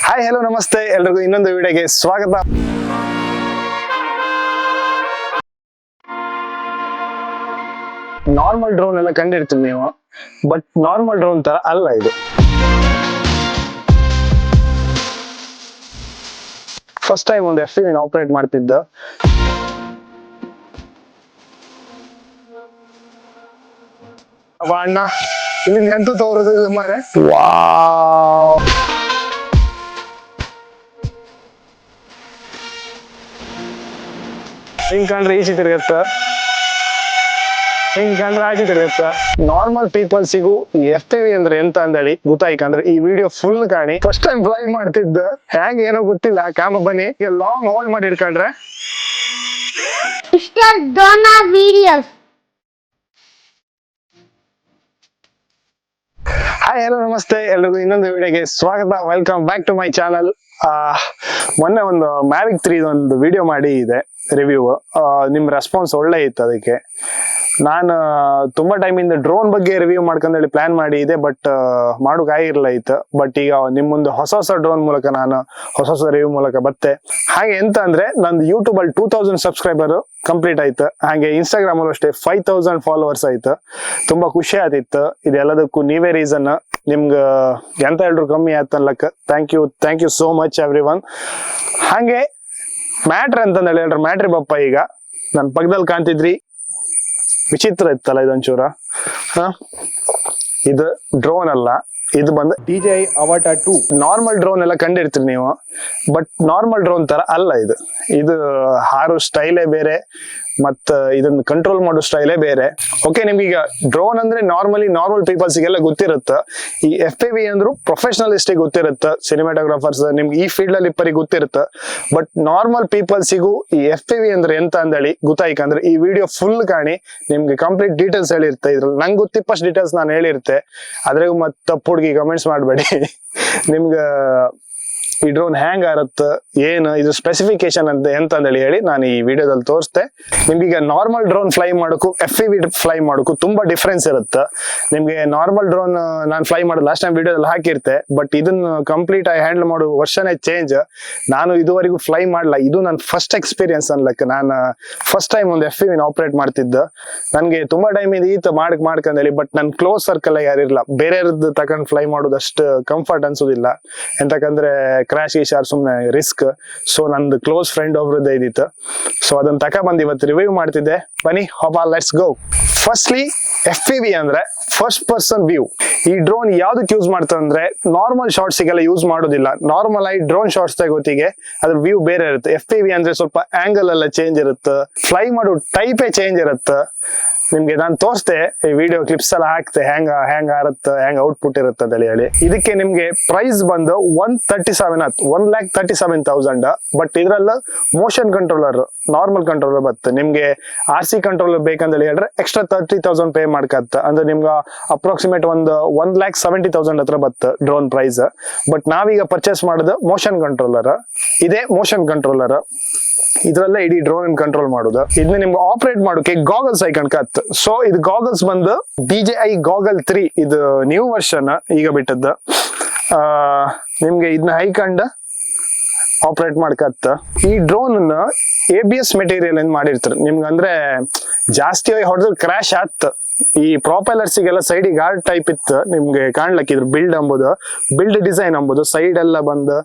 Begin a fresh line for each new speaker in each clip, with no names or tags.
Hi hello ನಮಸ್ತೆ ಎಲ್ರಿಗೂ ಇನ್ನೊಂದು ವಿಡಿಯೋಗೆ ಸ್ವಾಗತ. ನಾರ್ಮಲ್ ಡ್ರೋನ್ ಎಲ್ಲ ಕಂಡಿರ್ತೀವಿ ನೀವು, ಬಟ್ ನಾರ್ಮಲ್ ಡ್ರೋನ್ ತರ ಅಲ್ಲ ಇದು. ಫಸ್ಟ್ ಟೈಮ್ ಒಂದು FPV ಆಪರೇಟ್ ಮಾಡ್ತಿದ್ದ. ಅಣ್ಣ ಇಲ್ಲಿ ಎಂತೂ ತೋರುದು ಮಾರೆ. ವಾವ್, ಹಿಂಗ್ ಕಂಡ್ರೆ ಈಚೆ ತಿರುಗತ್ತ, ಹಿಂಗ್ ಕಂಡ್ರೆ ಆಚೆ ತಿರುಗತ್ತ. ನಾರ್ಮಲ್ ಪೀಪಲ್ಸಿಗೂ FPV ಅಂದ್ರೆ ಎಂತ ಅಂದೇಳಿ ಗೊತ್ತಾಯ್ಕಂದ್ರೆ ಈ ವಿಡಿಯೋ ಫುಲ್ ಕಾಣಿ. ಫಸ್ಟ್ ಟೈಮ್ ಫ್ಲೈ ಮಾಡ್ತಿದ್ದ, ಹ್ಯಾಂಗ ಏನೋ ಗೊತ್ತಿಲ್ಲ. ಕ್ಯಾಮ ಬನ್ನಿ, ಲಾಂಗ್ ಹೋಲ್ಡ್ ಮಾಡಿ ಇಟ್ಕೊಂಡ್ರೆ ಹಾಯ್ ಹಲೋ ನಮಸ್ತೆ ಎಲ್ರಿಗೂ ಇನ್ನೊಂದು ವಿಡಿಯೋಗೆ ಸ್ವಾಗತ. Welcome back to my channel. ಮೊನ್ನೆ ಒಂದು ಮ್ಯಾವಿಕ್ 3 ಒಂದು ವಿಡಿಯೋ ಮಾಡಿ ಇದೆ ರಿವ್ಯೂ. ನಿಮ್ ರೆಸ್ಪಾನ್ಸ್ ಒಳ್ಳೆ ಇತ್ತು. ಅದಕ್ಕೆ ನಾನು ತುಂಬಾ ಟೈಮಿಂದ ಡ್ರೋನ್ ಬಗ್ಗೆ ರಿವ್ಯೂ ಮಾಡ್ಕೊಂಡೇಳಿ ಪ್ಲಾನ್ ಮಾಡಿ ಇದೆ, ಬಟ್ ಮಾಡೋಕೆ ಆಗಿರಲ್ಲ ಇತ್ತು. ಬಟ್ ಈಗ ನಿಮ್ ಮುಂದೆ ಹೊಸ ಹೊಸ ಡ್ರೋನ್ ಮೂಲಕ ನಾನು ಹೊಸ ರಿವ್ಯೂ ಮೂಲಕ ಬತ್ತೆ. ಹಾಗೆ ಎಂತ ಅಂದ್ರೆ ನಂದು ಯೂಟ್ಯೂಬ್ ಅಲ್ಲಿ 2000 ಸಬ್ಸ್ಕ್ರೈಬರ್ ಕಂಪ್ಲೀಟ್ ಆಯ್ತು. ಹಾಗೆ ಇನ್ಸ್ಟಾಗ್ರಾಮ್ ಅಲ್ಲೂ ಅಷ್ಟೇ 5000 ಫಾಲೋವರ್ಸ್ ಆಯ್ತು. ತುಂಬಾ ಖುಷಿ ಆದಿತ್ತು. ಇದೆಲ್ಲದಕ್ಕೂ ನೀವೇ ರೀಸನ್. ನಿಮ್ಗೆ ಎಂತ ಹೇಳಿದ್ರು ಕಮ್ಮಿ ಆಯ್ತು ಅನ್ಲಕ್ಕ. Thank you so much everyone. ಹಾಗೆ ಮ್ಯಾಟ್ರ್ ಅಂತಂದ ಹೇಳ್ರಿ, ಮ್ಯಾಟ್ರಿ ಬಪ್ಪ ಈಗ ನನ್ನ ಪಕ್ಕದಲ್ಲಿ ಕಾಣ್ತಿದ್ರಿ. ವಿಚಿತ್ರ ಇತ್ತಲ್ಲ ಇದೊಂಚೂರ. ಇದು ಡ್ರೋನ್ ಅಲ್ಲ, ಇದು ಬಂದು DJI Avata 2. ನಾರ್ಮಲ್ ಡ್ರೋನ್ ಎಲ್ಲ ಕಂಡಿರ್ತೀರಿ ನೀವು, ಬಟ್ ನಾರ್ಮಲ್ ಡ್ರೋನ್ ತರ ಅಲ್ಲ ಇದು. ಇದು ಹಾರು ಸ್ಟೈಲೇ ಬೇರೆ, ಮತ್ತ ಇದನ್ನ ಕಂಟ್ರೋಲ್ ಮಾಡೋ ಸ್ಟೈಲೇ ಬೇರೆ. ಓಕೆ, ನಿಮ್ಗೆ ಈಗ ಡ್ರೋನ್ ಅಂದ್ರೆ ನಾರ್ಮಲ್ ಪೀಪಲ್ಸ್ಗೆಲ್ಲ ಗೊತ್ತಿರುತ್ತೆ. ಈ FPV ಅಂದ್ರು ಪ್ರೊಫೆಷನಲಿಸ್ಟ್ ಗೊತ್ತಿರುತ್ತೆ, ಸಿನಿಮಾಟೋಗ್ರಾಫರ್ಸ್, ನಿಮ್ಗೆ ಈ ಫೀಲ್ಡ್ ಅಲ್ಲಿ ಇಪ್ಪರಿಗೆ ಗೊತ್ತಿರುತ್ತೆ. ಬಟ್ ನಾರ್ಮಲ್ ಪೀಪಲ್ಸಿಗೂ ಈ FPV ಅಂದ್ರೆ ಎಂತ ಅಂದೇಳಿ ಗೊತ್ತಾಯ್ಕಂದ್ರೆ ಈ ವಿಡಿಯೋ ಫುಲ್ ಕಾಣಿ. ನಿಮ್ಗೆ ಕಂಪ್ಲೀಟ್ ಡೀಟೇಲ್ಸ್ ಹೇಳಿರುತ್ತೆ ಇದ್ರಲ್ಲಿ. ನಂಗೆ ಗೊತ್ತಿಪ್ಪಷ್ಟು ಡೀಟೇಲ್ಸ್ ನಾನು ಹೇಳಿರುತ್ತೆ. ಅದ್ರಾಗ ಮತ್ತೆ ತಪ್ಪು ಹುಡುಗಿ ಕಮೆಂಟ್ಸ್ ಮಾಡಬೇಡಿ. ನಿಮ್ಗೆ ಈ ಡ್ರೋನ್ ಹ್ಯಾಂಗ್ ಆರತ್ತ, ಏನು ಇದು ಸ್ಪೆಸಿಫಿಕೇಶನ್ ಅಂತ ಎಂತ ಅಂದೇಳಿ ಹೇಳಿ ನಾನು ಈ ವಿಡಿಯೋದಲ್ಲಿ ತೋರಿಸ್ತೆ. ನಿಮ್ಗೀಗ ನಾರ್ಮಲ್ ಡ್ರೋನ್ ಫ್ಲೈ ಮಾಡೋಕು FPV ಫ್ಲೈ ಮಾಡೋಕು ತುಂಬಾ ಡಿಫ್ರೆನ್ಸ್ ಇರುತ್ತೆ. ನಿಮ್ಗೆ ನಾರ್ಮಲ್ ಡ್ರೋನ್ ನಾನು ಫ್ಲೈ ಮಾಡೋದು ಲಾಸ್ಟ್ ಟೈಮ್ ವಿಡಿಯೋದಲ್ಲಿ ಹಾಕಿರ್ತೆ, ಬಟ್ ಇದನ್ನ ಕಂಪ್ಲೀಟ್ ಆಗಿ ಹ್ಯಾಂಡಲ್ ಮಾಡೋ ವರ್ಷನೇ ಚೇಂಜ್. ನಾನು ಇದುವರೆಗೂ ಫ್ಲೈ ಮಾಡಲ್ಲ, ಇದು ನನ್ನ ಫಸ್ಟ್ ಎಕ್ಸ್ಪೀರಿಯನ್ಸ್ ಅನ್ಲಕ್ಕ. ನಾನು ಫಸ್ಟ್ ಟೈಮ್ ಒಂದು FPV ಆಪರೇಟ್ ಮಾಡ್ತಿದ್ದ. ನನ್ಗೆ ತುಂಬಾ ಟೈಮ್ ಇದು ಈತ ಮಾಡ್ಕಂದೇಳಿ, ಬಟ್ ನನ್ ಕ್ಲೋಸ್ ಸರ್ಕಲ್ ಯಾರಿರ್ಲಿಲ್ಲ. ಬೇರೆಯವ್ರದ್ದು ತಗೊಂಡ್ ಫ್ಲೈ ಮಾಡೋದು ಅಷ್ಟು ಕಂಫರ್ಟ್ ಅನ್ಸೋದಿಲ್ಲ. ಎಂತಕಂದ್ರೆ ಕ್ರಾಶ್ ಗೀಶಾರ್ ಸುಮ್ನೆ ರಿಸ್ಕ್. ಸೊ ನಂದು ಕ್ಲೋಸ್ ಫ್ರೆಂಡ್ ಒಬ್ರದ್ದು ಇದಿತ್ತು. ಸೊ ಅದನ್ನ ಬಂದು ಇವತ್ತು ರಿವ್ಯೂ ಮಾಡ್ತಿದ್ದೆ. ಬನ್ನಿ ಹೋಪ, ಲೆಟ್ಸ್ ಗೋ. ಫಸ್ಟ್ಲಿ FPV ಅಂದ್ರೆ ಫಸ್ಟ್ ಪರ್ಸನ್ ವ್ಯೂ. ಈ ಡ್ರೋನ್ ಯಾವ್ದಕ್ಕೆ ಯೂಸ್ ಮಾಡ್ತಂದ್ರೆ ನಾರ್ಮಲ್ ಶಾರ್ಟ್ಸ್ ಗೆಲ್ಲ ಯೂಸ್ ಮಾಡೋದಿಲ್ಲ. ನಾರ್ಮಲ್ ಆಗಿ ಡ್ರೋನ್ ಶಾರ್ಟ್ಸ್ ಗೊತ್ತಿಗೆ ಅದ್ರ ವ್ಯೂ ಬೇರೆ ಇರುತ್ತೆ. FPV ಅಂದ್ರೆ ಸ್ವಲ್ಪ ಆಂಗಲ್ ಎಲ್ಲ ಚೇಂಜ್ ಇರುತ್ತೆ, ಫ್ಲೈ ಮಾಡೋ ಟೈಪೇ ಚೇಂಜ್ ಇರುತ್ತೆ. ನಿಮ್ಗೆ ನಾನು ತೋರಿಸ್ತೆ ಈ ವಿಡಿಯೋ ಕ್ಲಿಪ್ಸ್ ಎಲ್ಲ ಹಾಕ್ತೆ, ಹ್ಯಾಂಗ್ ಆರುತ್ತೆ, ಹ್ಯಾಂಗ್ ಔಟ್ಪುಟ್ ಇರುತ್ತೆ ಅಂತ ಹೇಳಿ. ಇದಕ್ಕೆ ನಿಮ್ಗೆ ಪ್ರೈಸ್ ಬಂದು 1,37,000. ಬಟ್ ಇದ್ರಲ್ಲ ಮೋಷನ್ ಕಂಟ್ರೋಲರ್, ನಾರ್ಮಲ್ ಕಂಟ್ರೋಲರ್ ಬರುತ್ತೆ. ನಿಮ್ಗೆ RC ಕಂಟ್ರೋಲರ್ ಬೇಕಂತ ಹೇಳಿದ್ರೆ ಎಕ್ಸ್ಟ್ರಾ 30,000 ಪೇ ಮಾಡ್ಕತ್ತ. ಅಂದ್ರೆ ನಿಮ್ಗೆ ಅಪ್ರಾಕ್ಸಿಮೇಟ್ ಒಂದು 1,70,000 ಹತ್ರ ಬತ್ತು ಡ್ರೋನ್ ಪ್ರೈಸ್. ಬಟ್ ನಾವೀಗ ಪರ್ಚೇಸ್ ಮಾಡೋದು ಮೋಷನ್ ಕಂಟ್ರೋಲರ್. ಇದೇ ಮೋಷನ್ ಕಂಟ್ರೋಲರ್. ಇದ್ರಲ್ಲೇ ಇಡೀ ಡ್ರೋನ್ ಕಂಟ್ರೋಲ್ ಮಾಡುದು. ಇದನ್ನ ನಿಮ್ಗೆ ಆಪರೇಟ್ ಮಾಡೋಕೆ ಗಾಗಲ್ಸ್ ಐಕನ್ ಕತ್. ಸೊ ಇದು ಗಾಗಲ್ಸ್ ಬಂದು DJI Goggle 3. ಇದು ನ್ಯೂ ವರ್ಷನ್ ಈಗ ಬಿಟ್ಟದ್ದು. ನಿಮ್ಗೆ ಇದನ್ನ ಹೈಕಂಡ್ ಆಪರೇಟ್ ಮಾಡ್ಕತ್ತ. ಈ ಡ್ರೋನ್ ABS ಮೆಟೀರಿಯಲ್ ಏನ್ ಮಾಡಿರ್ತಾರೆ ನಿಮ್ಗೆ. ಅಂದ್ರೆ ಜಾಸ್ತಿ ಹೊಡೆದ್ರೆ ಕ್ರಾಶ್ ಆತ್. ಈ ಪ್ರಾಪೆಲರ್ಸಿಗೆಲ್ಲ ಸೈಡಿಗೆ ಗಾರ್ಡ್ ಟೈಪ್ ಇತ್ತು, ನಿಮ್ಗೆ ಕಾಣ್ಲಕ್ಕೆ ಇದ್ರ ಬಿಲ್ಡ್ ಡಿಸೈನ್ ಅಂಬೋದು ಸೈಡ್ ಎಲ್ಲ ಬಂದು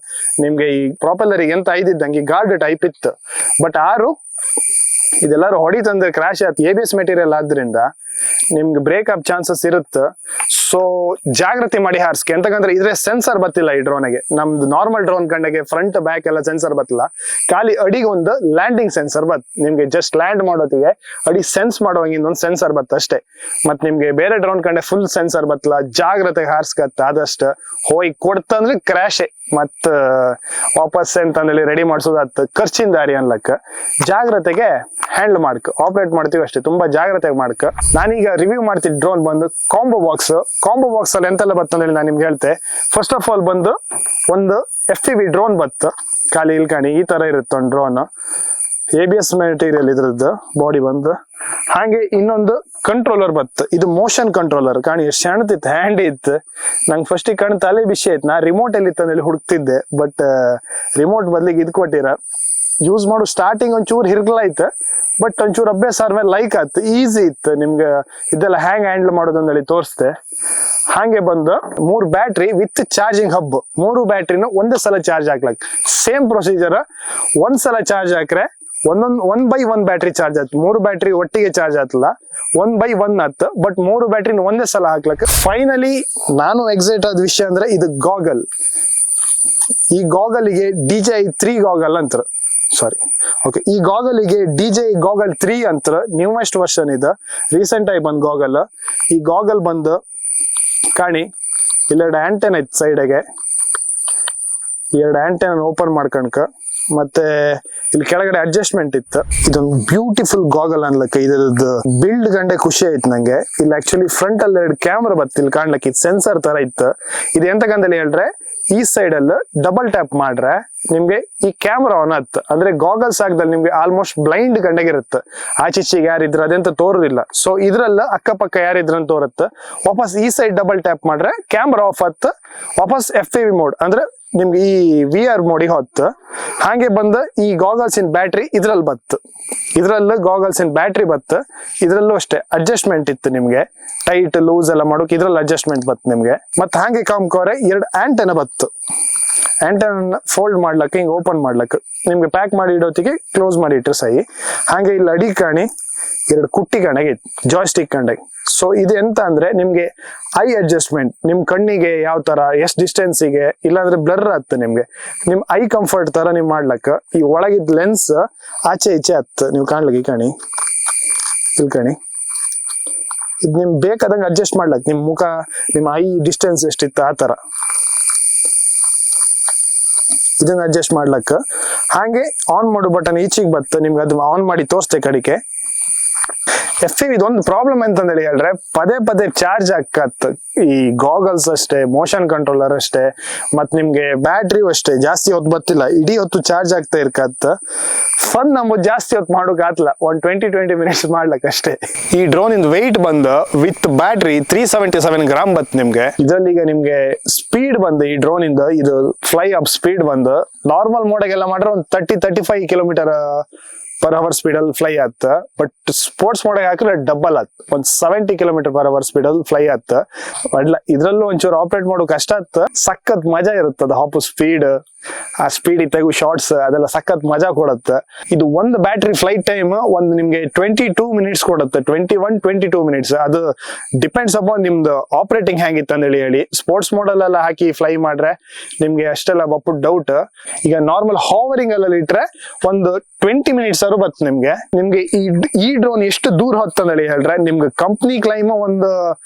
ನಿಮ್ಗೆ ಈ ಪ್ರಾಪೆಲರಿಗೆ ಎಂತ ಐದಿದ್ದಂಗೆ ಗಾರ್ಡ್ ಟೈಪ್ ಇತ್ತು. ಬಟ್ ಇದೆಲ್ಲಾರು ಹೊಡಿತಂದ್ರೆ ಕ್ರಾಶ್ ಆಯ್ತು. ABS ಮೆಟೀರಿಯಲ್ ಆದ್ರಿಂದ ನಿಮ್ಗೆ ಬ್ರೇಕ್ ಅಪ್ ಚಾನ್ಸಸ್ ಇರುತ್ತೆ. ಸೊ ಜಾಗ್ರತೆ ಮಾಡಿ ಹಾರಿಸ್ಕೆ. ಎಂತಕಂದ್ರೆ ಇದ್ರೆ ಸೆನ್ಸರ್ ಬತ್ತಿಲ್ಲ ಈ ಡ್ರೋನ್ಗೆ. ನಮ್ದು ನಾರ್ಮಲ್ ಡ್ರೋನ್ ಕಂಡಗೆ ಫ್ರಂಟ್ ಬ್ಯಾಕ್ ಎಲ್ಲ ಸೆನ್ಸರ್ ಬತ್ತಿಲ್ಲ. ಖಾಲಿ ಅಡಿಗೆ ಒಂದು ಲ್ಯಾಂಡಿಂಗ್ ಸೆನ್ಸರ್ ಬತ್. ನಿಮ್ಗೆ ಜಸ್ಟ್ ಲ್ಯಾಂಡ್ ಮಾಡೋದಿಗೆ ಅಡಿ ಸೆನ್ಸ್ ಮಾಡುವಂಗಿಂದ ಒಂದು ಸೆನ್ಸರ್ ಬತ್ತ ಅಷ್ಟೇ. ಮತ್ ನಿಮ್ಗೆ ಬೇರೆ ಡ್ರೋನ್ ಕಂಡೆ ಫುಲ್ ಸೆನ್ಸರ್ ಬತ್ತಲ್ಲ. ಜಾಗ್ರತೆ ಹಾರಿಸ್ಕತ್ತ. ಆದಷ್ಟು ಹೋಗಿ ಕೊಡ್ತಂದ್ರೆ ಕ್ರಾಶೆ. ಮತ್ ವಾಪಸ್ ಅಂತಂದೇಳಿ ರೆಡಿ ಮಾಡ್ಸೋದತ್ತ ಖರ್ಚಿನ ದಾರಿ ಅನ್ಲಕ್ಕ. ಜಾಗ್ರತೆಗೆ ಹ್ಯಾಂಡಲ್ ಮಾಡ್ಕ ಆಪರೇಟ್ ಮಾಡ್ತೀವಿ ಅಷ್ಟೇ. ತುಂಬಾ ಜಾಗ್ರತೆಗೆ ಮಾಡ್ಕ. ನಾನೀಗ ರಿವ್ಯೂ ಮಾಡ್ತಿದ್ದ ಡ್ರೋನ್ ಬಂದು ಕಾಂಬೋ ಬಾಕ್ಸ್ ಅಲ್ಲಿ ಎಂತೆಲ್ಲ ಬತ್ತಂದೇಳಿ ನಾನು ನಿಮ್ಗೆ ಹೇಳ್ತೆ. ಫಸ್ಟ್ ಆಫ್ ಆಲ್ ಬಂದು ಒಂದು FPV ಡ್ರೋನ್ ಬತ್ತು. ಖಾಲಿ ಇಲ್ಕಾಣಿ ಈ ತರ ಇರುತ್ತೆ ಒಂದು ಡ್ರೋನ್. ABS ಮೆಟೀರಿಯಲ್ ಇದ್ರದ್ದು ಬಾಡಿ ಬಂದು. ಹಾಗೆ ಇನ್ನೊಂದು ಕಂಟ್ರೋಲರ್ ಬತ್ತು, ಇದು ಮೋಷನ್ ಕಂಟ್ರೋಲರ್. ಕಾಣಿ ಎಷ್ಟು ಸಣ್ಣದಿತ್ತು, ಹ್ಯಾಂಡಿ ಇತ್ತು. ನಂಗೆ ಫಸ್ಟಿಗೆ ಕಣ್ ತಲೆ ಬಿಸಿ ಆಯ್ತು, ನಾ ರಿಮೋಟ್ ಎಲ್ಲಿ ಇತ್ತಂದೇಳಿ ಹುಡುಕ್ತಿದ್ದೆ. ಬಟ್ ರಿಮೋಟ್ ಬದ್ಲಿಗೆ ಇದು ಕೊಟ್ಟಿರ. ಯೂಸ್ ಮಾಡು ಸ್ಟಾರ್ಟಿಂಗ್ ಒಂಚೂರು ಹಿರ್ಗ್ಲಾಯ್ತು, ಬಟ್ ಒಂಚೂರು ಅಭ್ಯಾಸ ಆದ್ಮೇಲೆ ಲೈಕ್ ಆಯ್ತು, ಈಸಿ ಇತ್ತು ನಿಮ್ಗೆ ಇದೆಲ್ಲ ಹ್ಯಾಂಗ್ ಹ್ಯಾಂಡಲ್ ಮಾಡೋದು ಅಂದೇಳಿ ತೋರಿಸ್ದೆ. ಹಾಗೆ ಬಂದು 3 ಬ್ಯಾಟ್ರಿ ವಿತ್ ಚಾರ್ಜಿಂಗ್ ಹಬ್. 3 ಬ್ಯಾಟ್ರಿನ ಒಂದೇ ಸಲ ಚಾರ್ಜ್ ಹಾಕ್ಲಕ್. ಸೇಮ್ ಪ್ರೊಸೀಜರ್, ಒಂದ್ಸಲ ಚಾರ್ಜ್ ಹಾಕ್ರೆ 1/1 ಬ್ಯಾಟ್ರಿ ಚಾರ್ಜ್ ಆಯ್ತು. 3 ಬ್ಯಾಟ್ರಿ ಒಟ್ಟಿಗೆ ಚಾರ್ಜ್ ಆಯ್ತಲ್ಲ, 1/1 ಆಯ್ತು. ಬಟ್ 3 ಬ್ಯಾಟ್ರಿನ ಒಂದೇ ಸಲ ಹಾಕ್ಲಕ್. ಫೈನಲಿ ನಾನು ಎಕ್ಸೈಟ್ ಆದ ವಿಷಯ ಅಂದ್ರೆ ಇದು ಗಾಗಲ್. ಈ ಗಾಗಲ್ಗೆ DJI 3 ಗಾಗಲ್ ಅಂತ, ಸಾರಿ ಓಕೆ, ಈ ಗಾಗಲ್ಗೆ DJI ಗಾಗಲ್ 3 ಅಂತ ನ್ಯೂಯೆಸ್ಟ್ ವರ್ಷನ್ ಇದೆ, ರೀಸೆಂಟ್ ಆಗಿ ಬಂದ್ ಗಾಗಲ್. ಈ ಗಾಗಲ್ ಬಂದು ಕಾಣಿ ಇಲ್ಲೆರಡು ಆಂಟೆನ್ ಐತ್ ಸೈಡ್ಗೆ, 2 ಆಂಟೆನ್ ಓಪನ್ ಮಾಡ್ಕಣಕ. ಮತ್ತೆ ಇಲ್ಲಿ ಕೆಳಗಡೆ ಅಡ್ಜಸ್ಟ್ಮೆಂಟ್ ಇತ್ತು. ಇದೊಂದು ಬ್ಯೂಟಿಫುಲ್ ಗಾಗಲ್ ಅನ್ಲಕ್ಕ. ಇದ್ರದ್ದು ಬಿಲ್ಡ್ ಗಂಡೆ ಖುಷಿ ಆಯ್ತು ನಂಗೆ. ಇಲ್ಲಿ ಆಕ್ಚುಲಿ ಫ್ರಂಟ್ ಅಲ್ಲಿ 2 ಕ್ಯಾಮ್ರಾ ಬತ್ತು, ಇಲ್ಲಿ ಕಾಣ್ಲಕ್ಕೆ ಇದು ಸೆನ್ಸರ್ ತರ ಇತ್ತು. ಇದು ಎಂತಕ್ಕಂತೇಳಿ ಹೇಳ್ರೆ, ಈ ಸೈಡ್ ಅಲ್ಲಿ ಡಬಲ್ ಟ್ಯಾಪ್ ಮಾಡ್ರೆ ನಿಮ್ಗೆ ಈ ಕ್ಯಾಮ್ರಾ ಆನ್ ಆತ್. ಅಂದ್ರೆ ಗಾಗಲ್ಸ್ ಆಗದಲ್ಲಿ ನಿಮ್ಗೆ ಆಲ್ಮೋಸ್ಟ್ ಬ್ಲೈಂಡ್ ಕಂಡಾಗಿರುತ್ತೆ, ಆಚೀಚೆಗೆ ಯಾರಿದ್ರು ಅದೆಂತ ತೋರುದಿಲ್ಲ. ಸೊ ಇದ್ರಲ್ಲ ಅಕ್ಕಪಕ್ಕ ಯಾರಿದ್ರು ಅಂತ ತೋರುತ್ತೆ. ವಾಪಸ್ ಈ ಸೈಡ್ ಡಬಲ್ ಟ್ಯಾಪ್ ಮಾಡ್ರೆ ಕ್ಯಾಮ್ರಾ ಆಫ್ ಆತ್. ವಾಪಸ್ FPV ಮೋಡ್ ಅಂದ್ರೆ ನಿಮ್ಗೆ ಈ VR ಮೋಡಿಗೆ ಹೊತ್ತು. ಹಾಗೆ ಬಂದ ಈ ಗಾಗಲ್ಸ್ ಇನ್ ಬ್ಯಾಟ್ರಿ ಇದ್ರಲ್ಲಿ ಬತ್ತು. ಇದ್ರಲ್ಲೂ ಗಾಗಲ್ಸ್ ಇನ್ ಬ್ಯಾಟ್ರಿ ಬತ್ತು. ಇದ್ರಲ್ಲೂ ಅಷ್ಟೇ ಅಡ್ಜಸ್ಟ್ಮೆಂಟ್ ಇತ್ತು ನಿಮ್ಗೆ, ಟೈಟ್ ಲೂಸ್ ಎಲ್ಲ ಮಾಡೋಕೆ ಇದ್ರಲ್ಲಿ ಅಡ್ಜಸ್ಟ್ಮೆಂಟ್ ಬತ್ತು ನಿಮ್ಗೆ. ಮತ್ತೆ ಹಾಗೆ ಕಾಮ್ಕೋರೆ 2 ಆಂಟೆನ ಬತ್ತು. ಆಂಟೆನ ಫೋಲ್ಡ್ ಮಾಡ್ಲಕ್ಕೆ, ಹಿಂಗೆ ಓಪನ್ ಮಾಡ್ಲಕ್ಕೆ, ನಿಮ್ಗೆ ಪ್ಯಾಕ್ ಮಾಡಿ ಇಡೋತಿಗೆ ಕ್ಲೋಸ್ ಮಾಡಿ ಇಟ್ರೆ ಸಹಿ. ಹಾಗೆ ಇಲ್ಲಿ ಅಡಿ ಕಾಣಿ 2 ಕುಟ್ಟಿ ಕಂಡಾಗಿ ಜಾಯ್ಸ್ಟಿಕ್ ಕಂಡಾಗಿ. ಸೊ ಇದು ಎಂತ ಅಂದ್ರೆ ನಿಮ್ಗೆ ಐ ಅಡ್ಜಸ್ಟ್ಮೆಂಟ್, ನಿಮ್ ಕಣ್ಣಿಗೆ ಯಾವ ತರ ಎಷ್ಟು ಡಿಸ್ಟೆನ್ಸಿಗೆ, ಇಲ್ಲಾಂದ್ರೆ ಬ್ಲರ್ ಆಗುತ್ತೆ ನಿಮ್ಗೆ. ನಿಮ್ ಐ ಕಂಫರ್ಟ್ ತರ ನೀವು ಮಾಡ್ಲಕ್ಕ ಈ ಒಳಗಿದ್ ಲೆನ್ಸ್ ಆಚೆ ಈಚೆ ಹತ್ತು ನೀವು ಕಾಣ್ಲಿಕ್ಕೆ ಕಾಣಿ, ಇಲ್ಲಿ ಕಾಣಿ. ಇದು ನಿಮ್ ಬೇಕಾದಂಗೆ ಅಡ್ಜಸ್ಟ್ ಮಾಡ್ಲಕ್, ನಿಮ್ ಮುಖ ನಿಮ್ ಐ ಡಿಸ್ಟೆನ್ಸ್ ಎಷ್ಟಿತ್ತು ಆ ತರ ಇದನ್ನ ಅಡ್ಜಸ್ಟ್ ಮಾಡ್ಲಕ್ಕ. ಹಾಗೆ ಆನ್ ಮಾಡೋ ಬಟನ್ ಈಚೆಗೆ ಬತ್ತು, ನಿಮ್ಗೆ ಅದು ಆನ್ ಮಾಡಿ ತೋರಿಸ್ತೆ ಕಡಿಕೆ. FPV ಇದೊಂದು ಪ್ರಾಬ್ಲಮ್ ಅಂತಂದೇಳಿ ಹೇಳ್ರೆ, ಪದೇ ಪದೇ ಚಾರ್ಜ್ ಹಾಕತ್. ಈ ಗಾಗಲ್ಸ್ ಅಷ್ಟೇ, ಮೋಷನ್ ಕಂಟ್ರೋಲರ್ ಅಷ್ಟೇ, ಮತ್ ನಿಮ್ಗೆ ಬ್ಯಾಟ್ರಿ ಅಷ್ಟೇ ಜಾಸ್ತಿ ಹೊತ್ತು ಬತ್ತಿಲ್ಲ, ಇಡೀ ಹೊತ್ತು ಚಾರ್ಜ್ ಆಗ್ತಾ ಇರ್ಕತ್. ಫನ್ ನಮ್ಗೆ ಜಾಸ್ತಿ ಹೊತ್ತು ಮಾಡೋಕ್ ಆತ್ಲ, 20 ಮಿನಿಟ್ಸ್ ಮಾಡ್ಲಕ್ ಅಷ್ಟೇ. ಈ ಡ್ರೋನ್ ಇಂದ ವೆಯ್ಟ್ ಬಂದು ವಿತ್ ಬ್ಯಾಟ್ರಿ 377 ಗ್ರಾಮ್ ಬತ್ ನಿಮ್ಗೆ. ಇದ್ರಲ್ಲಿ ಈಗ ನಿಮ್ಗೆ ಸ್ಪೀಡ್ ಬಂದು ಈ ಡ್ರೋನ್ ಇಂದ ಇದು ಫ್ಲೈ ಅಪ್ ಸ್ಪೀಡ್ ಬಂದು ನಾರ್ಮಲ್ ಮೋಡಗೆಲ್ಲ ಮಾಡ್ರೆ ಒಂದು 30-35 ಕಿಲೋಮೀಟರ್ ಪರ್ ಅವರ್ ಸ್ಪೀಡ್ ಅಲ್ಲಿ ಫ್ಲೈ ಆತ್. ಬಟ್ ಸ್ಪೋರ್ಟ್ಸ್ ಮೋಡಿಗೆ ಹಾಕಿದ್ರೆ ಡಬಲ್ ಆತ್, ಒಂದು 70 ಕಿಲೋಮೀಟರ್ ಪರ್ ಅವರ್ ಸ್ಪೀಡ್ ಅಲ್ಲಿ ಫ್ಲೈ ಆತ್. ಬಡ್ಲ ಇದ್ರಲ್ಲೂ ಒಂಚೂರು ಆಪರೇಟ್ ಮಾಡೋ ಕಷ್ಟ ಆತ್. ಸಖತ್ ಮಜಾ ಇರುತ್ತದ ಹಾಪು ಸ್ಪೀಡ್, ಆ ಸ್ಪೀಡ್ ತೆಗು ಶಾರ್ಟ್ಸ್ ಅದೆಲ್ಲ ಸಖತ್ ಮಜಾ ಕೊಡುತ್ತೆ. ಇದು ಒಂದು ಬ್ಯಾಟ್ರಿ ಫ್ಲೈಟ್ ಟೈಮ್ ಒಂದು ನಿಮ್ಗೆ 22 ಮಿನಿಟ್ಸ್ ಕೊಡುತ್ತೆ, 21-22 ಮಿನಿಟ್ಸ್. ಅದು ಡಿಪೆಂಡ್ಸ್ ಅಪಾನ್ ನಿಮ್ದು ಆಪರೇಟಿಂಗ್ ಹೆಂಗಿತ್ತು ಅಂತ ಹೇಳಿ. ಸ್ಪೋರ್ಟ್ಸ್ ಮೋಡಲ್ ಎಲ್ಲ ಹಾಕಿ ಫ್ಲೈ ಮಾಡ್ರೆ ನಿಮ್ಗೆ ಅಷ್ಟೆಲ್ಲ ಬಪ್ಪು ಡೌಟ್. ಈಗ ನಾರ್ಮಲ್ ಹಾವರಿಂಗ್ ಅಲ್ಲಿ ಇಟ್ರೆ ಒಂದು 20 ಮಿನಿಟ್ಸ್ ಅವರು ಬತ್ತು ನಿಮ್ಗೆ. ನಿಮ್ಗೆ ಈ ಡ್ರೋನ್ ಎಷ್ಟು ದೂರ ಹೊತ್ತಂದೇಳಿ ಹೇಳ್ರೆ, ನಿಮ್ಗೆ ಕಂಪ್ನಿ ಕ್ಲೈಮ್ ಒಂದು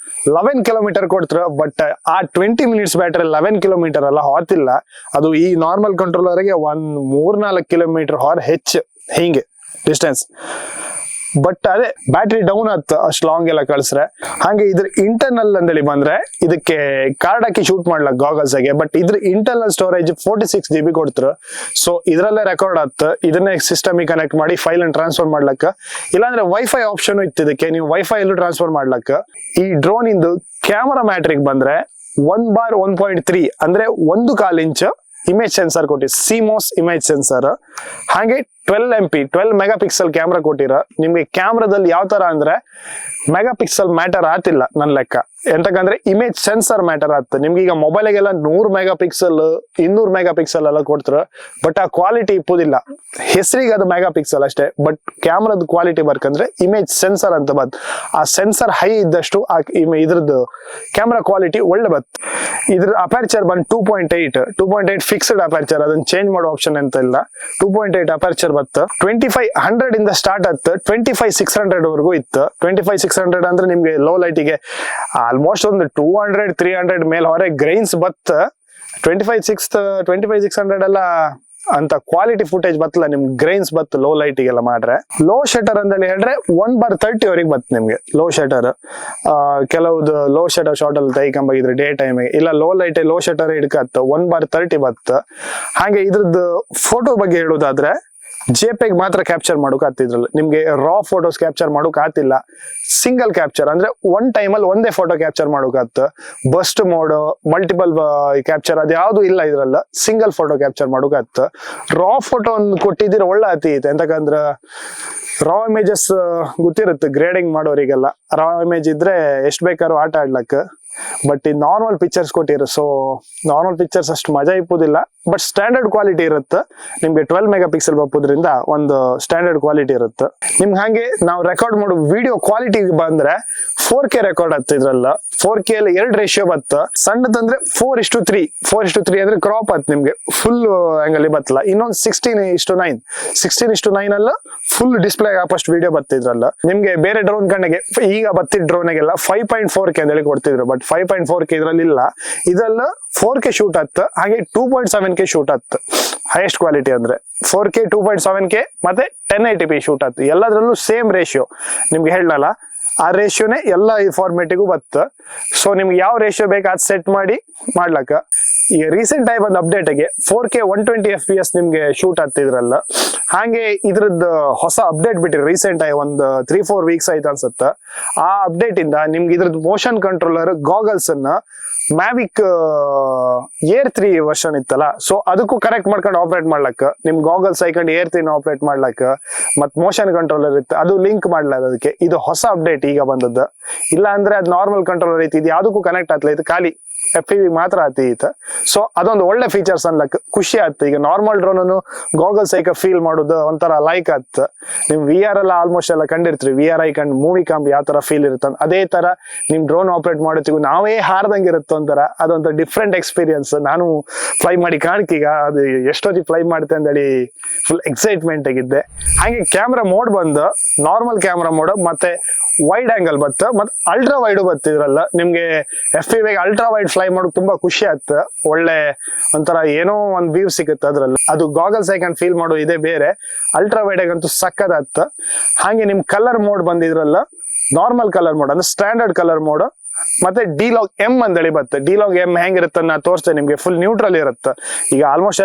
11 ಕಿಲೋಮೀಟರ್ ಕೊಡ್ತಾರೆ. ಬಟ್ ಆ 20 ಮಿನಿಟ್ಸ್ ಬ್ಯಾಟ್ರಿ 11 ಕಿಲೋಮೀಟರ್ ಎಲ್ಲ ಹೊತ್ತಿಲ್ಲ. ಅದು ಈ ನಾರ್ಮಲ್ ಕಂಟ್ರೋಲರ್ಗೆ 3-4 ಕಿಲೋಮೀಟರ್ ಹೊರ ಹೆಚ್ಚು ಹಿಂಗೆ ಡಿಸ್ಟೆನ್ಸ್. ಬಟ್ ಅದೇ ಬ್ಯಾಟ್ರಿ ಡೌನ್ ಆತ್ ಅಷ್ಟು ಲಾಂಗ್ ಎಲ್ಲ ಕಳ್ಸ್ರೆ. ಹಾಗೆ ಇದ್ರ ಇಂಟರ್ನಲ್ ಅಂದೇಳಿ ಬಂದ್ರೆ ಇದಕ್ಕೆ ಕಾರ್ಡ್ ಹಾಕಿ ಶೂಟ್ ಮಾಡ್ಲಕ್ ಗಾಗಲ್ಸ್ ಆಗಿ. ಬಟ್ ಇದ್ರ ಇಂಟರ್ನಲ್ ಸ್ಟೋರೇಜ್ 46 GB ಕೊಡ್ತಾರೆ. ಸೊ ಇದ್ರಲ್ಲೇ ರೆಕಾರ್ಡ್ ಆತ್. ಇದನ್ನೇ ಸಿಸ್ಟಮ್ ಕನೆಕ್ಟ್ ಮಾಡಿ ಫೈಲ್ ಅನ್ನು ಟ್ರಾನ್ಸ್ಫರ್ ಮಾಡ್ಲಕ್ಕ, ಇಲ್ಲಾಂದ್ರೆ ವೈಫೈ ಆಪ್ಷನ್ ಇತ್ತು ಇದಕ್ಕೆ, ನೀವು ವೈಫೈ ಅಲ್ಲೂ ಟ್ರಾನ್ಸ್ಫರ್ ಮಾಡ್ಲಕ್ಕ. ಈ ಡ್ರೋನ್ ಇಂದು ಕ್ಯಾಮರಾ ಮ್ಯಾಟ್ರಿಕ್ ಬಂದ್ರೆ 1/1.3 ಅಂದ್ರೆ 1/4 ಇಂಚ್ ಇಮೇಜ್ ಸೆನ್ಸರ್ ಕೊಟ್ಟಿರ್, CMOS ಇಮೇಜ್ ಸೆನ್ಸರ್. ಹಾಗೆ 12 MP 12 ಮೆಗಾ ಪಿಕ್ಸೆಲ್ ಕ್ಯಾಮ್ರಾ ಕೊಟ್ಟಿರ. ನಿಮ್ಗೆ ಕ್ಯಾಮ್ರಾದಲ್ಲಿ ಯಾವ ತರ ಅಂದ್ರೆ ಮೆಗಾ ಪಿಕ್ಸೆಲ್ ಮ್ಯಾಟರ್ ಆತಿಲ್ಲ ನನ್ ಲೆಕ್ಕ. ಎಂತಕಂದ್ರೆ ಇಮೇಜ್ ಸೆನ್ಸರ್ ಮ್ಯಾಟರ್ ಆಗುತ್ತೆ ನಿಮ್ಗೆ. ಈಗ ಮೊಬೈಲ್ಗೆಲ್ಲ 100 ಮೆಗಾ ಪಿಕ್ಸೆಲ್ 200 ಮೆಗಾ ಪಿಕ್ಸೆಲ್ ಎಲ್ಲ ಕೊಡ್ತಾರೆ. ಬಟ್ ಆ ಕ್ವಾಲಿಟಿ ಇಪ್ಪುದಿಲ್ಲ, ಹೆಸರಿಗೆ ಅದು ಮೆಗಾ ಪಿಕ್ಸೆಲ್ ಅಷ್ಟೇ. ಬಟ್ ಕ್ಯಾಮ್ರಾದ ಕ್ವಾಲಿಟಿ ಬರ್ಕಂದ್ರೆ ಇಮೇಜ್ ಸೆನ್ಸರ್ ಅಂತ ಬತ್. ಆ ಸೆನ್ಸರ್ ಹೈ ಇದ್ದಷ್ಟು ಆ ಇದ್ರದ್ದು ಕ್ಯಾಮ್ರಾ ಕ್ವಾಲಿಟಿ ಒಳ್ಳೆ ಬತ್. ಇದ್ರ ಅಪರ್ಚರ್ ಬಂದು 2.8 ಫಿಕ್ಸ್ಡ್ ಅಪರ್ಚರ್, ಅದನ್ನ ಚೇಂಜ್ ಮಾಡೋ ಆಪ್ಷನ್ ಅಂತ ಇಲ್ಲ. 2.8 ಅಪರ್ಚರ್ ಬತ್ತು. 2500 ಇಂದ ಸ್ಟಾರ್ಟ್ ಆಗುತ್ತೆ, 25600 ವರೆಗೂ ಇತ್ತು. 25600 ಅಂದ್ರೆ ನಿಮ್ಗೆ ಲೋ ಲೈಟಿಗೆ ಆಲ್ಮೋಸ್ಟ್ ಒಂದು 200-300 ಮೇಲೆ ಹೊರಗೆ ಗ್ರೈನ್ಸ್ ಬತ್. 25600 ಎಲ್ಲ ಅಂತ ಕ್ವಾಲಿಟಿ ಫುಟೇಜ್ ಬತ್ತಲ್ಲ, ನಿಮ್ಗೆ ಗ್ರೈನ್ಸ್ ಬತ್ತು ಲೋ ಲೈಟಿಗೆಲ್ಲ ಮಾಡ್ರೆ. ಲೋ ಶಟರ್ ಅಂತ ಹೇಳ್ರೆ 1/30 ವರೆಗೆ ಬತ್ತು ನಿಮ್ಗೆ ಲೋ ಶಟರ್. ಕೆಲವ್ದು ಲೋ ಶಟರ್ ಶಾರ್ಟ್ ಅಲ್ಲಿ ತೈಕಂಬಾಗಿದ್ರೆ ಡೇ ಟೈಮ್ ಇಲ್ಲ ಲೋ ಲೈಟ್ ಲೋ ಶಟರ್ ಹಿಡ್ಕತ್ತ 1/30 ಬತ್ತು. ಹಾಗೆ ಇದ್ರದ್ದು ಫೋಟೋ ಬಗ್ಗೆ ಹೇಳೋದಾದ್ರೆ JPEG ಮಾತ್ರ ಕ್ಯಾಪ್ಚರ್ ಮಾಡೋಕೆ ಆಗ್ತಿದ್ರಲ್ಲ, ನಿಮ್ಗೆ ರಾ ಫೋಟೋಸ್ ಕ್ಯಾಪ್ಚರ್ ಮಾಡೋಕೆ ಆಗ್ತಿಲ್ಲ. ಸಿಂಗಲ್ ಕ್ಯಾಪ್ಚರ್ ಅಂದ್ರೆ ಒನ್ ಟೈಮಲ್ಲಿ ಒಂದೇ ಫೋಟೋ ಕ್ಯಾಪ್ಚರ್ ಮಾಡೋಕಾಗ್ತ. ಬಸ್ಟ್ ಮೋಡ್, ಮಲ್ಟಿಪಲ್ ಕ್ಯಾಪ್ಚರ್ ಅದ್ಯಾವುದು ಇಲ್ಲ ಇದ್ರಲ್ಲ, ಸಿಂಗಲ್ ಫೋಟೋ ಕ್ಯಾಪ್ಚರ್ ಮಾಡೋಕಾಗ್ತ. ರಾ ಫೋಟೋ ಒಂದು ಕೊಟ್ಟಿದ್ದೀರ ಒಳ್ಳೆ ಆತೈತೆ, ಎಂತಕಂದ್ರ ರಾ ಇಮೇಜಸ್ ಗೊತ್ತಿರುತ್ತೆ ಗ್ರೇಡಿಂಗ್ ಮಾಡೋರಿಗೆಲ್ಲ. ರಾ ಇಮೇಜ್ ಇದ್ರೆ ಎಷ್ಟು ಬೇಕಾದ್ರೂ ಆಟ ಆಡ್ಲಕ್ಕ. ಬಟ್ ಈ ನಾರ್ಮಲ್ ಪಿಕ್ಚರ್ಸ್ ಕೊಟ್ಟಿರೋ, ಸೊ ನಾರ್ಮಲ್ ಪಿಕ್ಚರ್ಸ್ ಅಷ್ಟು ಮಜಾ ಇಪ್ಪುದಿಲ್ಲ. ಬಟ್ ಸ್ಟ್ಯಾಂಡರ್ಡ್ ಕ್ವಾಲಿಟಿ ಇರುತ್ತೆ ನಿಮ್ಗೆ. 12 ಮೆಗಾ ಪಿಕ್ಸೆಲ್ ಬಪ್ಪುದ್ರಿಂದ ಒಂದು ಸ್ಟ್ಯಾಂಡರ್ಡ್ ಕ್ವಾಲಿಟಿ ಇರುತ್ತೆ ನಿಮ್ಗೆ. ಹಾಗೆ ನಾವು ರೆಕಾರ್ಡ್ ಮಾಡೋ ವಿಡಿಯೋ ಕ್ವಾಲಿಟಿ ಬಂದ್ರೆ 4K ರೆಕಾರ್ಡ್ ಆಗ್ತದೆ ಇದ್ರಲ್ಲ. 4K ಅಲ್ಲಿ 2 ರೇಷಿಯೋ ಬತ್ತ. ಸಣ್ಣದಂದ್ರೆ 4:3 4:3 ಅಂದ್ರೆ ಕ್ರಾಪ್ ಆತ್ ನಿಮ್ಗೆ, ಫುಲ್ ಆಂಗಲ್ ಬತ್ತಲ್ಲ. ಇನ್ನೊಂದು 16:9 16:9 ಅಲ್ಲ ಫುಲ್ ಡಿಸ್ಪ್ಲೇ ಆಪಷ್ಟು ವಿಡಿಯೋ ಬತ್ತಿದ್ರಲ್ಲ. ನಿಮ್ಗೆ ಬೇರೆ ಡ್ರೋನ್ ಕಣ್ಣಿಗೆ ಈಗ ಬತ್ತಿದ ಡ್ರೋನ್ಗೆಲ್ಲ 5.4K ಅಂತ ಹೇಳಿ ಕೊಡ್ತಿದ್ರು. ಬಟ್ 5.4K ಇದ್ರಲ್ಲಿ ಇಲ್ಲ. ಇದೆಲ್ಲ 4K ಶೂಟ್ ಆತ್, ಹಾಗೆ 2.7K ಶೂಟ್ ಆತ್. ಹೈಯೆಸ್ಟ್ ಕ್ವಾಲಿಟಿ ಅಂದ್ರೆ 4K 2.7K ಮತ್ತೆ 1080p ಶೂಟ್ ಆತ್. ಎಲ್ಲದ್ರಲ್ಲೂ ಸೇಮ್ ರೇಷಿಯೋ ನಿಮ್ಗೆ ಹೇಳಲ್ಲ, ಆ ರೇಷಿಯೋನೇ ಎಲ್ಲ ಈ ಫಾರ್ಮೆಟಿಗೂ ಬತ್ತ. ಸೊ ನಿಮ್ಗೆ ಯಾವ ರೇಷಿಯೋ ಬೇಕು ಅದು ಸೆಟ್ ಮಾಡಿ ಮಾಡ್ಲಕ್ಕ. ಈಗ ರೀಸೆಂಟ್ ಆಗಿ ಬಂದ ಅಪ್ಡೇಟ್ಗೆ 4K 120 FPS ನಿಮ್ಗೆ ಶೂಟ್ ಆಗ್ತಿದ್ರಲ್ಲ. ಹಾಗೆ ಇದ್ರದ್ದು ಹೊಸ ಅಪ್ಡೇಟ್ ಬಿಟ್ಟಿರಿ ರೀಸೆಂಟ್ ಆಗಿ ಒಂದು 3-4 ವೀಕ್ಸ್ ಆಯ್ತು ಅನ್ಸುತ್ತ. ಆ ಅಪ್ಡೇಟ್ ಇಂದ ನಿಮ್ಗೆ ಇದ್ರದ್ದು ಮೋಷನ್ ಕಂಟ್ರೋಲರ್ ಗಾಗಲ್ಸ್ ಅನ್ನ ಮ್ಯಾವಿಕ್ Air 3 ವರ್ಷನ್ ಇತ್ತಲ್ಲ, ಸೊ ಅದಕ್ಕೂ ಕರೆಕ್ಟ್ ಮಾಡ್ಕೊಂಡು ಆಪರೇಟ್ ಮಾಡ್ಲಕ್ಕ. ನಿಮ್ ಗಾಗಲ್ಸ್ ಹಾಕೊಂಡು Air 3 ಆಪರೇಟ್ ಮಾಡ್ಲಕ್ಕ. ಮತ್ ಮೋಷನ್ ಕಂಟ್ರೋಲರ್ ಇತ್ತು, ಅದು ಲಿಂಕ್ ಮಾಡ್ಲದ ಅದಕ್ಕೆ. ಇದು ಹೊಸ ಅಪ್ಡೇಟ್ ಈಗ ಬಂದದ್ದು. ಇಲ್ಲ ಅಂದ್ರೆ ಅದು ನಾರ್ಮಲ್ ಕಂಟ್ರೋಲರ್ ಐತಿ, ಇದು ಯಾವ್ದಕ್ಕೂ ಕನೆಕ್ಟ್ ಆಗ್ತಲ್ಲ, ಇದು ಖಾಲಿ FPV ಮಾತ್ರ ಆತೀತ. ಸೊ ಅದೊಂದು ಒಳ್ಳೆ ಫೀಚರ್ಸ್ ಅನ್ಲಕ್ ಖುಷಿ ಆಯ್ತು. ಈಗ ನಾರ್ಮಲ್ ಡ್ರೋನ್ ಗಾಗಲ್ಸ್ ಐಕ ಫೀಲ್ ಮಾಡೋದು ಒಂಥರ ಲೈಕ್ ಆತ್. ನಿಮ್ VR ಎಲ್ಲ ಆಲ್ಮೋಸ್ಟ್ ಎಲ್ಲ ಕಂಡಿರ್ತೀರಿ. VR ಐಕಂಡ್ ಮೂವಿ ಕಾಂಬ್ ಯಾವ ತರ ಫೀಲ್ ಇರುತ್ತೆ ಅದೇ ತರ ನಿಮ್ ಡ್ರೋನ್ ಆಪರೇಟ್ ಮಾಡೋತಿಗೂ ನಾವೇ ಹಾರ್ದಂಗೆ ಇರುತ್ತೆ ಒಂಥರ. ಅದೊಂಥರ ಡಿಫ್ರೆಂಟ್ ಎಕ್ಸ್ಪೀರಿಯನ್ಸ್. ನಾನು ಫ್ಲೈ ಮಾಡಿ ಕಾಣ್ಕೀಗ ಅದು ಎಷ್ಟೊತ್ತಿ ಫ್ಲೈ ಮಾಡುತ್ತೆ ಅಂತೇಳಿ ಫುಲ್ ಎಕ್ಸೈಟ್ಮೆಂಟ್ ಆಗಿದ್ದೆ. ಹಾಗೆ ಕ್ಯಾಮ್ರಾ ಮೋಡ್ ಬಂದು ನಾರ್ಮಲ್ ಕ್ಯಾಮ್ರಾ ಮೋಡ್ ಮತ್ತೆ ವೈಡ್ ಆಂಗಲ್ ಬತ್ತ, ಮತ್ತೆ ಅಲ್ಟ್ರಾ ವೈಡ್ ಬತ್ತಿದ್ರಲ್ಲ. ನಿಮ್ಗೆ FPV ಅಲ್ಟ್ರಾ ವೈಡ್ ಫ್ಲೈ ಮಾಡೋಕೆ ತುಂಬಾ ಖುಷಿ ಆಯ್ತು. ಒಳ್ಳೆ ಒಂಥರ ಏನೋ ಒಂದ್ ವ್ಯೂ ಸಿಗುತ್ತೆ ಅದ್ರಲ್ಲಿ. ಅದು ಗಾಗಲ್ಸ್ ಐಕಂಡ್ ಫೀಲ್ ಮಾಡೋ ಇದೇ ಬೇರೆ. ಅಲ್ಟ್ರಾ ವೈಡ್ ಆಗಂತೂ ಸಕ್ಕದಾಗ್ತ. ಹಾಗೆ ನಿಮ್ ಕಲರ್ ಮೋಡ್ ಬಂದಿದ್ರಲ್ಲ, ನಾರ್ಮಲ್ ಕಲರ್ ಮೋಡ್ ಅಂದ್ರೆ ಸ್ಟ್ಯಾಂಡರ್ಡ್ ಕಲರ್ ಮೋಡ್ ಮತ್ತೆ ಡಿಲಾಗ್ M ಅಂತೇಳಿ ಬರುತ್ತೆ. ಡಿಲಾಗ್ M ಹೆಂಗಿರುತ್ತೆ ನಾ ತೋರಿಸ್ತೇನೆ ನಿಮ್ಗೆ. ಫುಲ್ ನ್ಯೂಟ್ರಲ್ ಇರುತ್ತೆ. ಈಗ ಆಲ್ಮೋಸ್ಟ್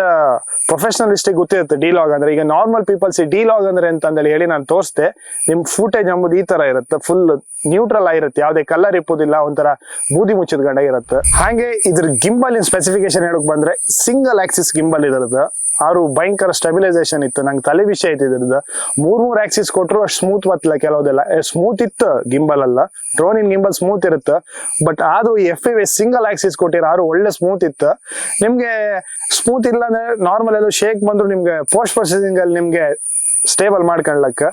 ಪ್ರೊಫೆಷನಲಿಸ್ಟಿಗೆ ಗೊತ್ತಿರುತ್ತೆ ಡಿಲಾಗ್ ಅಂದ್ರೆ. ಈಗ ನಾರ್ಮಲ್ ಪೀಪಲ್ಸ್ ಡಿಲಾಗ್ ಅಂದ್ರೆ ಅಂತ ಹೇಳಿ ನಾನು ತೋರಿಸ್ತೆ. ನಿಮ್ ಫುಟೇಜ್ ಎಂಬುದು ಈ ತರ ಇರುತ್ತೆ, ಫುಲ್ ನ್ಯೂಟ್ರಲ್ ಆಗಿರುತ್ತೆ, ಯಾವುದೇ ಕಲರ್ ಇಪ್ಪುದಿಲ್ಲ, ಒಂಥರ ಬೂದಿ ಮುಚ್ಚಿದ ಗಂಡ ಇರುತ್ತೆ. ಹಾಗೆ ಇದ್ರ ಗಿಂಬಲ್ ಇನ್ ಸ್ಪೆಸಿಫಿಕೇಶನ್ ಹೇಳಕ್ ಬಂದ್ರೆ ಸಿಂಗಲ್ ಆಕ್ಸಿಸ್ ಗಿಂಬಲ್ ಇದ್ರದ್ದು. ಅವರು ಭಯಂಕರ ಸ್ಟೆಬಿಲೈಸೇಷನ್ ಇತ್ತು. ನಂಗೆ ತಲೆ ವಿಷಯ ಐತಿ ಇದ್ರದ್ದು. 3 ಆಕ್ಸಿಸ್ ಕೊಟ್ಟರು ಅಷ್ಟು ಸ್ಮೂತ್ ಬತ್ತಲ್ಲ, ಕೆಲವುದೆಲ್ಲ ಸ್ಮೂತ್ ಇತ್ತು ಗಿಂಬಲ್ ಅಲ್ಲ. ಡ್ರೋನ್ ಇನ್ ಗಿಂಬಲ್ ಸ್ಮೂತ್ ಇರುತ್ತೆ, ಬಟ್ ಆದ್ರೂ FPV ಸಿಂಗಲ್ ಆಕ್ಸಿಸ್ ಕೊಟ್ಟಿರೋ ಆರು ಒಳ್ಳೆ ಸ್ಮೂತ್ ಇತ್ತು. ನಿಮ್ಗೆ ಸ್ಮೂತ್ ಇಲ್ಲ ಅಂದ್ರೆ ನಾರ್ಮಲ್ ಎಲ್ಲೂ ಶೇಕ್ ಬಂದ್ರು ನಿಮ್ಗೆ ಪೋಸ್ಟ್ ಪ್ರೊಸೆಸಿಂಗ್ ಅಲ್ಲಿ ನಿಮ್ಗೆ ಸ್ಟೇಬಲ್ ಮಾಡ್ಕೊಳ್ಳಕ್ಕ.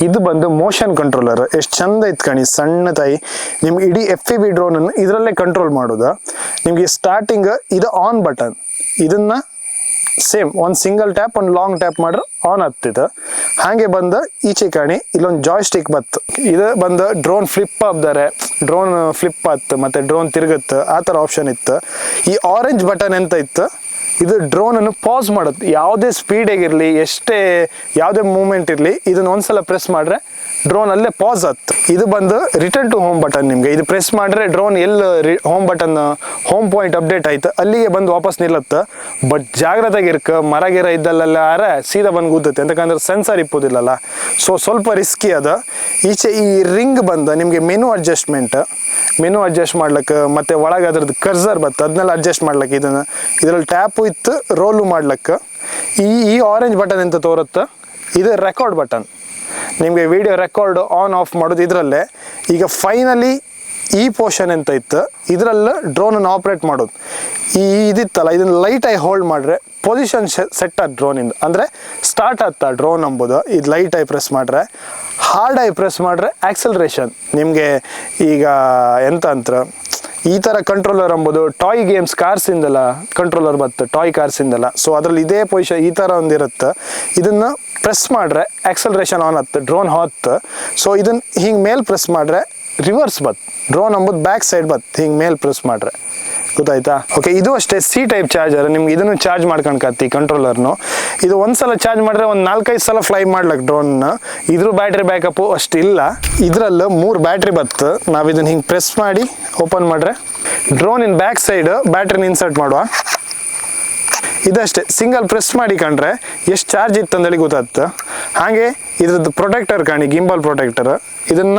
ಇದು ಬಂದು ಮೋಷನ್ ಕಂಟ್ರೋಲರ್. ಎಷ್ಟು ಚಂದ ಇತ್ತು ಕಣಿ, ಸಣ್ಣ ತಾಯಿ. ನಿಮ್ಗೆ ಇಡೀ FPV ಡ್ರೋನ್ ಅನ್ನು ಇದರಲ್ಲೇ ಕಂಟ್ರೋಲ್ ಮಾಡೋದು. ನಿಮ್ಗೆ ಸ್ಟಾರ್ಟಿಂಗ್ ಇದು ಆನ್ ಬಟನ್, ಇದನ್ನ ಸೇಮ್ ಒಂದ್ ಸಿಂಗಲ್ ಟ್ಯಾಪ್ ಒಂದ್ ಲಾಂಗ್ ಟ್ಯಾಪ್ ಮಾಡ್ರೆ ಆನ್ ಆಗ್ತಿತ್ತು. ಹಾಗೆ ಬಂದ ಈಚೆ ಕಾಣಿ ಇಲ್ಲೊಂದು ಜಾಯ್ಸ್ಟಿಕ್ ಬತ್ತು. ಇದು ಬಂದ ಡ್ರೋನ್ ಫ್ಲಿಪ್ ಆಗ್ದಾರೆ, ಡ್ರೋನ್ ಫ್ಲಿಪ್ ಆತ್ ಮತ್ತೆ ಡ್ರೋನ್ ತಿರುಗುತ್ತೆ, ಆ ತರ ಆಪ್ಷನ್ ಇತ್ತು. ಈ ಆರೆಂಜ್ ಬಟನ್ ಎಂತ ಇತ್ತು, ಇದು ಡ್ರೋನ್ ಅನ್ನು ಪಾಸ್ ಮಾಡುತ್ತೆ. ಯಾವುದೇ ಸ್ಪೀಡ್ ಆಗಿರ್ಲಿ, ಎಷ್ಟೇ ಯಾವುದೇ ಮೂವ್ಮೆಂಟ್ ಇರ್ಲಿ, ಇದನ್ನ ಒಂದ್ಸಲ ಪ್ರೆಸ್ ಮಾಡ್ರೆ ಡ್ರೋನ್ ಅಲ್ಲೇ ಪಾಸ್ ಆತ್. ಇದು ಬಂದು ರಿಟರ್ನ್ ಟು ಹೋಮ್ ಬಟನ್. ನಿಮ್ಗೆ ಇದು ಪ್ರೆಸ್ ಮಾಡ್ರೆ drone home button home point update ಆಯ್ತು ಅಲ್ಲಿಗೆ ಬಂದು ವಾಪಸ್ ನಿಲ್ಲುತ್ತೆ. ಬಟ್ ಜಾಗ್ರತೆಗಿರ್ಕ, ಮರ ಗಿರ ಇದ್ದಲ್ಲೆಲ್ಲ ಸೀದಾ ಬಂದು ಕೂತೈತೆ, ಯಾಕಂದ್ರೆ ಸೆನ್ಸರ್ ಇಪ್ಪುದಿಲ್ಲಲ್ಲ. ಸೊ ಸ್ವಲ್ಪ ರಿಸ್ಕಿ ಅದ. ಈಚೆ ಈ ರಿಂಗ್ ಬಂದ ನಿಮ್ಗೆ ಮೆನು ಅಡ್ಜಸ್ಟ್ ಮಾಡ್ಲಿಕ್ಕೆ, ಮತ್ತೆ ಒಳಗೆ ಅದ್ರದ್ದು ಕರ್ಸರ್ ಬತ್ತು, ಅದನ್ನೆಲ್ಲ ಅಡ್ಜಸ್ಟ್ ಮಾಡ್ಲಿಕ್ಕೆ. ಇದ್ರಲ್ಲಿ ಟ್ಯಾಪು ಇತ್ತು, ರೋಲು ಮಾಡ್ಲಿಕ್ಕೆ. ಈ ಆರೆಂಜ್ ಬಟನ್ ಎಂತ ತೋರುತ್ತೆ, ಇದು ರೆಕಾರ್ಡ್ ಬಟನ್. ನಿಮಗೆ ವಿಡಿಯೋ ರೆಕಾರ್ಡ್ ಆನ್ ಆಫ್ ಮಾಡೋದು ಇದರಲ್ಲೇ. ಈಗ ಫೈನಲಿ ಈ ಪೋರ್ಷನ್ ಎಂತ ಇತ್ತು, ಇದರಲ್ಲಿ ಡ್ರೋನನ್ನು ಆಪ್ರೇಟ್ ಮಾಡೋದು. ಇದಿತ್ತಲ್ಲ, ಇದನ್ನ ಲೈಟಾಗಿ ಹೋಲ್ಡ್ ಮಾಡ್ರೆ ಪೊಸಿಷನ್ ಸೆಟ್ ಆದ ಡ್ರೋನಿಂದ, ಅಂದರೆ ಸ್ಟಾರ್ಟ್ ಆಗ್ತಾ ಡ್ರೋನ್ ಎಂಬುದು. ಇದು ಲೈಟಾಗಿ ಪ್ರೆಸ್ ಮಾಡ್ರೆ, ಹಾರ್ಡಾಗಿ ಪ್ರೆಸ್ ಮಾಡ್ರೆ ಆಕ್ಸಲರೇಷನ್. ನಿಮಗೆ ಈಗ ಎಂತ ಅಂತ ಈ ಥರ ಕಂಟ್ರೋಲರ್ ಎಂಬುದು ಟಾಯ್ ಗೇಮ್ಸ್ ಕಾರ್ಸಿಂದಲ್ಲ ಕಂಟ್ರೋಲರ್ ಬರುತ್ತೆ, ಟಾಯ್ ಕಾರ್ಸಿಂದಲ್ಲ. ಸೊ ಅದರಲ್ಲಿ ಇದೇ ಪೊಸಿಷನ್ ಈ ಥರ ಒಂದಿರುತ್ತೆ. ಇದನ್ನು ಪ್ರೆಸ್ ಮಾಡ್ರೆ ಆಕ್ಸಲರೇಷನ್ ಆನ್ ಆಗುತ್ತೆ, ಡ್ರೋನ್ ಹೋಗುತ್ತೆ. ಸೊ ಇದನ್ನ ಹಿಂಗೆ ಮೇಲೆ ಪ್ರೆಸ್ ಮಾಡ್ರೆ ರಿವರ್ಸ್ ಬತ್, ಡ್ರೋನ್ ಎಂಬುದು ಬ್ಯಾಕ್ ಸೈಡ್ ಬತ್, ಹಿಂಗೆ ಮೇಲೆ ಪ್ರೆಸ್ ಮಾಡ್ರೆ. ಗೊತ್ತಾಯ್ತಾ? ಓಕೆ, ಇದು ಅಷ್ಟೇ C ಟೈಪ್ ಚಾರ್ಜರ್. ನಿಮ್ಗೆ ಇದನ್ನು ಚಾರ್ಜ್ ಮಾಡ್ಕೊಂಡ್ಕತ್ತಿ ಕಂಟ್ರೋಲರ್ನು. ಇದು ಒಂದ್ಸಲ ಚಾರ್ಜ್ ಮಾಡಿದ್ರೆ ಒಂದು 4-5 ಸಲ ಫ್ಲೈ ಮಾಡ್ಲಕ್ ಡ್ರೋನ್ನ. ಇದ್ರ ಬ್ಯಾಟ್ರಿ ಬ್ಯಾಕಪ್ ಅಷ್ಟಿಲ್ಲ. ಇದ್ರಲ್ಲಿ 3 ಬ್ಯಾಟ್ರಿ ಬತ್ತು. ನಾವು ಇದನ್ನ ಹಿಂಗೆ ಪ್ರೆಸ್ ಮಾಡಿ ಓಪನ್ ಮಾಡ್ರೆ ಡ್ರೋನ್ ಇನ್ ಬ್ಯಾಕ್ ಸೈಡ್ ಬ್ಯಾಟ್ರಿನ ಇನ್ಸರ್ಟ್ ಮಾಡುವ. ಇದಷ್ಟೇ ಸಿಂಗಲ್ ಪ್ರೆಸ್ ಮಾಡಿ ಕಂಡ್ರೆ ಎಷ್ಟು ಚಾರ್ಜ್ ಇತ್ತು ಅಂತೇಳಿ ಗೊತ್ತಾಗ್ತ. ಹಾಗೆ ಇದ್ರದ್ದು ಪ್ರೊಟೆಕ್ಟರ್ ಕಾಣಿ, ಗಿಂಬಲ್ ಪ್ರೊಟೆಕ್ಟರ್, ಇದನ್ನ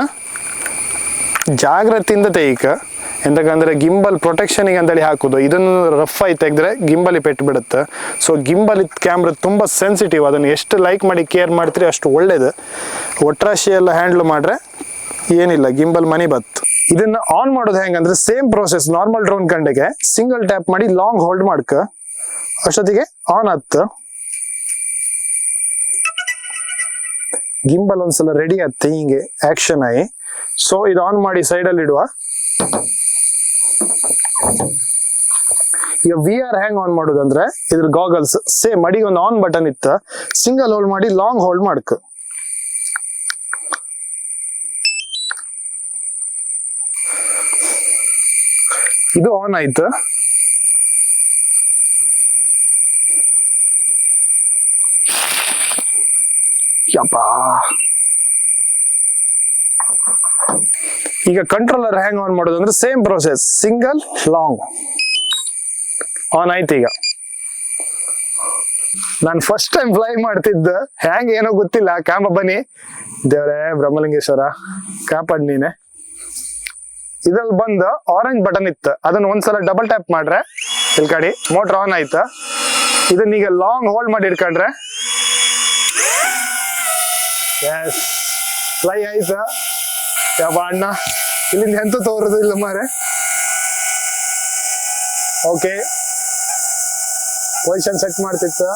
ಜಾಗ್ರತೆಯಿಂದ ತೆಗಿಕ. ಎಂತಕಂದ್ರೆ ಗಿಂಬಲ್ ಪ್ರೊಟೆಕ್ಷನಿಗೆ ಅಂತೇಳಿ ಹಾಕುದು, ಇದನ್ನು ರಫ್ ಆಗಿ ತೆಗೆದ್ರೆ ಗಿಂಬಲಿ ಪೆಟ್ಟು ಬಿಡುತ್ತೆ. ಸೊ ಗಿಂಬಲ್ ಕ್ಯಾಮ್ರಾ ತುಂಬ ಸೆನ್ಸಿಟಿವ್, ಅದನ್ನು ಎಷ್ಟು ಲೈಕ್ ಮಾಡಿ ಕೇರ್ ಮಾಡ್ತೀರಿ ಅಷ್ಟು ಒಳ್ಳೇದು. ಒಟ್ರಾಶಿ ಎಲ್ಲ ಹ್ಯಾಂಡ್ಲ್ ಮಾಡ್ರೆ ಏನಿಲ್ಲ, ಗಿಂಬಲ್ ಮನಿ ಬತ್ತು. ಇದನ್ನ ಆನ್ ಮಾಡೋದು ಹೆಂಗಂದ್ರೆ ಸೇಮ್ ಪ್ರೋಸೆಸ್ ನಾರ್ಮಲ್ ಡ್ರೋನ್ ಕಂಡೆಗೆ ಸಿಂಗಲ್ ಟ್ಯಾಪ್ ಮಾಡಿ ಲಾಂಗ್ ಹೋಲ್ಡ್ ಮಾಡ್ಕ, ಅಷ್ಟೊತ್ತಿಗೆ ಆನ್ ಆತ್. ಗಿಂಬಲ್ ಒಂದ್ಸಲ ರೆಡಿ ಆಗುತ್ತೆ ಹಿಂಗೆ ಆಕ್ಷನ್ ಆಗಿ. ಸೊ ಇದು ಆನ್ ಮಾಡಿ ಸೈಡಲ್ಲಿ ಇಡುವ. ಈಗ VR ಹ್ಯಾಂಗ್ ಆನ್ ಮಾಡೋದಂದ್ರೆ ಇದ್ರ ಗಾಗಲ್ಸ್ ಸೇಮ್ ಅಡಿಗೆ ಒಂದು ಆನ್ ಬಟನ್ ಇತ್ತು, ಸಿಂಗಲ್ ಹೋಲ್ಡ್ ಮಾಡಿ ಲಾಂಗ್ ಹೋಲ್ಡ್ ಮಾಡ್ಕ. ಇದು ಆನ್ ಆಯ್ತು. ಯಪ್ಪಾ, ಈಗ ಕಂಟ್ರೋಲರ್ ಹ್ಯಾಂಗ್ ಆನ್ ಮಾಡೋದು ಅಂದ್ರೆ same process, single long on ಆಯ್ತು. ಈಗ ನಾನು ಫಸ್ಟ್ ಟೈಮ್ ಫ್ಲೈ ಮಾಡ್ತಿದ್ದ, ಹ್ಯಾಂಗ್ ಏನೋ ಗೊತ್ತಿಲ್ಲ. ಕ್ಯಾಮ ಬನ್ನಿ ದೇವ್ರೆ ಬ್ರಹ್ಮಲಿಂಗೇಶ್ವರ ಕಾಪಾಡ್ ನೀನೆ. ಇದ್ರಲ್ಲಿ ಬಂದು ಆರೆಂಜ್ ಬಟನ್ ಇತ್ತು, ಅದನ್ನ ಒಂದ್ಸಲ ಡಬಲ್ ಟ್ಯಾಪ್ ಮಾಡ್ರೆ ಇಲ್ಲಿ ಕಡೆ ಮೋಟರ್ ಆನ್ ಆಯ್ತು. ಇದನ್ನ ಈಗ ಲಾಂಗ್ ಹೋಲ್ಡ್ ಮಾಡಿ ಇಟ್ಕೊಂಡ್ರೆ ಫ್ಲೈ ಆಯ್ತು. ಯಾವ ಅಣ್ಣ ಇಲ್ಲಿಂದ ಎಂತ ತೋರುದು ಇಲ್ಲ ಮಾರೆ. ಓಕೆ, ಪೊಸಿಷನ್ ಸೆಟ್ ಮಾಡ್ತಿತ್ತು,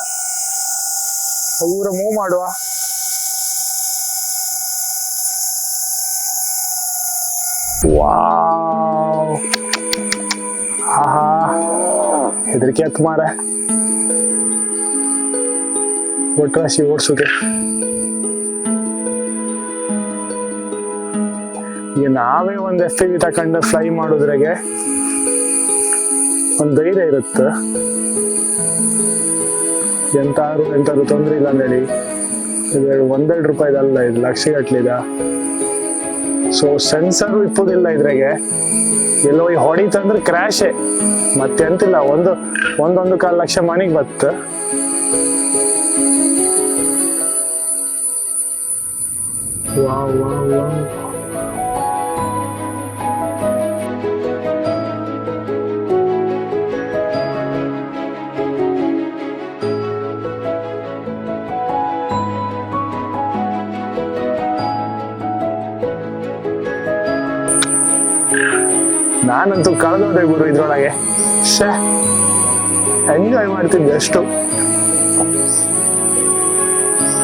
ಊರ ಮೂವ್ ಮಾಡುವ. ವಾವ್, ಆಹಾ ಹೆದರಿಕೆ ಆಯ್ತು ಮಾರ ಒಟ್ರಾಶಿ ಓಡ್ಸೋಕೆ. ಈಗ ನಾವೇ ಒಂದು FPV ತಕೊಂಡು ಫ್ಲೈ ಮಾಡೋದ್ರಾಗೆ ಒಂದು ಧೈರ್ಯ ಇರುತ್ತೆ. ಎಂತಾರು ತೊಂದ್ರೆ ಇಲ್ಲ ಅಂದೇಳಿ. ಇದು ₹1-2 ಇದು ಲಕ್ಷಗಟ್ಲಿದ. ಸೊ ಸೆನ್ಸರ್ ಇಪ್ಪುದಿಲ್ಲ ಇದ್ರಾಗೆ. ಎಲ್ಲೋ ಈ ಹೊಡಿತಂದ್ರೆ ಕ್ರ್ಯಾಶೇ, ಮತ್ತೆ ಎಂತಿಲ್ಲ. 1.25 ಲಕ್ಷ ಮನಿಗೆ ಬತ್ತು. Wow wow wow. ನಾನಂತೂ ಕಳೆದೋದೆ ಗುರು ಇದ್ರೊಳಗೆ. ಎಂಜಾಯ್ ಮಾಡ್ತಿದ್ದೆ ಅಷ್ಟು.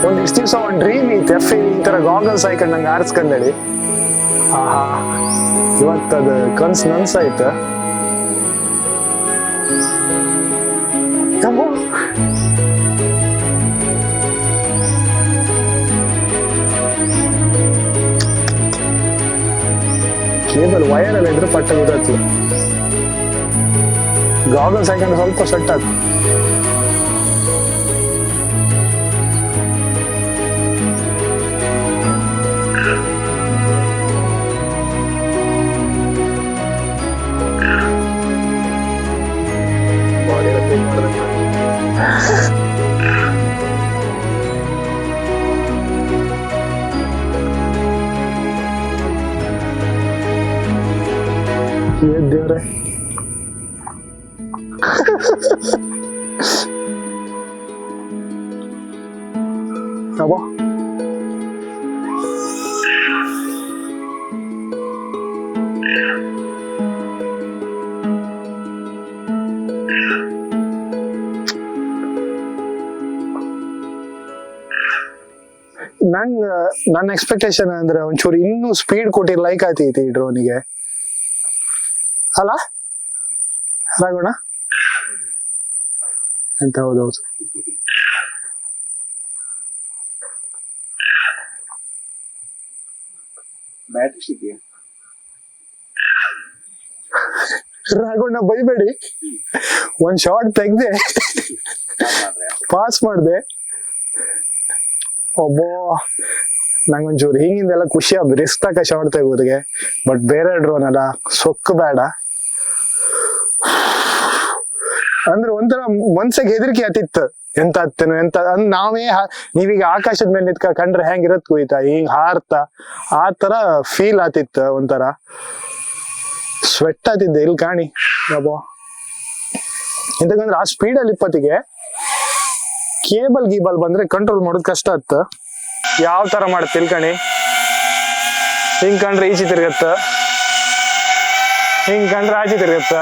ಒಂದಿಷ್ಟು ದಿವಸ ಒಂದು ಡ್ರೀಮ್ ಇತ್ತು, FPV ಈ ತರ ಗಾಗಲ್ಸ್ ಹಾಕೊಂಡು ನಂಗೆ ಆರಿಸ್ಕೊಂಡೇಳಿ. ಆಹಾ, ಇವತ್ತದ ಕನ್ಸು ನನ್ಸಾಯ್ತು. ಕೇಬಲ್ ವೈರ್ ಎಲ್ಲ ಇದ್ರೆ ಪಟ್ಟ ಗೊತ್ತಾಯ್ತು. ಗಾಗಲ್ಸ್ ಹಾಕೊಂಡು ಸ್ವಲ್ಪ ಸೆಟ್ ಆಯ್ತು. ದೇವ್ರೆ, ಅಬ್ಬಾ ನನ್ನ ಎಕ್ಸ್ಪೆಕ್ಟೇಷನ್ ಅಂದ್ರೆ ಒಂಚೂರು ಇನ್ನೂ ಸ್ಪೀಡ್ ಕೊಟ್ಟಿರ್ ಲೈಕ್ ಆಯ್ತೈತಿ ಈ ಡ್ರೋನಿಗೆ ಅಲ್ಲ ರಾಘವಣ್ಣ? ಅಂತ ಹೌದೌದು. ರಾಘವಣ್ಣ ಬೈಬೇಡಿ, ಒಂದ್ ಶಾರ್ಟ್ ತೆಗ್ದೆ ಪಾಸ್ ಮಾಡ್ದೆ. ಒಬ್ಬೋ ನಂಗೊಂಚೂರು ಹಿಂಗಿಂದೆಲ್ಲ ಖುಷಿ ಆಗ ರಿಸ್ಕ್ ತಕ ಶಾರ್ಟ್ ತೆಗೋದಿಗೆ. ಬಟ್ ಬೇರೆ ಡ್ರೋನ್ ಅಲ್ಲ, ಸೊಕ್ಕು ಬೇಡ. ಅಂದ್ರೆ ಒಂಥರ ಮನ್ಸಿಗೆ ಹೆದರಿಕೆ ಆತಿತ್ತು, ಎಂತ ಹತ್ತೇನು ಎಂತ ನಾವೇ ನೀವೀಗ ಆಕಾಶದ ಮೇಲೆ ನಿಂತ್ಕ ಕಂಡ್ರೆ ಹೆಂಗಿರತ್ ಕುಯ್ತಾ ಹಿಂಗ್ ಹಾರ್ತಾ ಆ ತರ ಫೀಲ್ ಆತಿತ್ತು. ಒಂಥರ ಸ್ವೆಟ್ ಆತಿದ್ದೆ ಇಲ್ಲಿ ಕಾಣಿ ಬಾಬಾ. ಎಂತಂದ್ರೆ ಆ ಸ್ಪೀಡಲ್ಲಿ 20ಗೆ ಗೀಬಲ್ ಬಂದ್ರೆ ಕಂಟ್ರೋಲ್ ಮಾಡೋದು ಕಷ್ಟ ಆತ್ತ. ಯಾವ ತರ ಮಾಡುತ್ತೆ ತಿಳ್ಕಣಿ. ಹಿಂಗ್ ಕಂಡ್ರೆ ಈಚೆ ತಿರ್ಗತ್ತ, ಹಿಂಗ್ ಕಂಡ್ರೆ ಆಚೆ ತಿರ್ಗತ್ತ,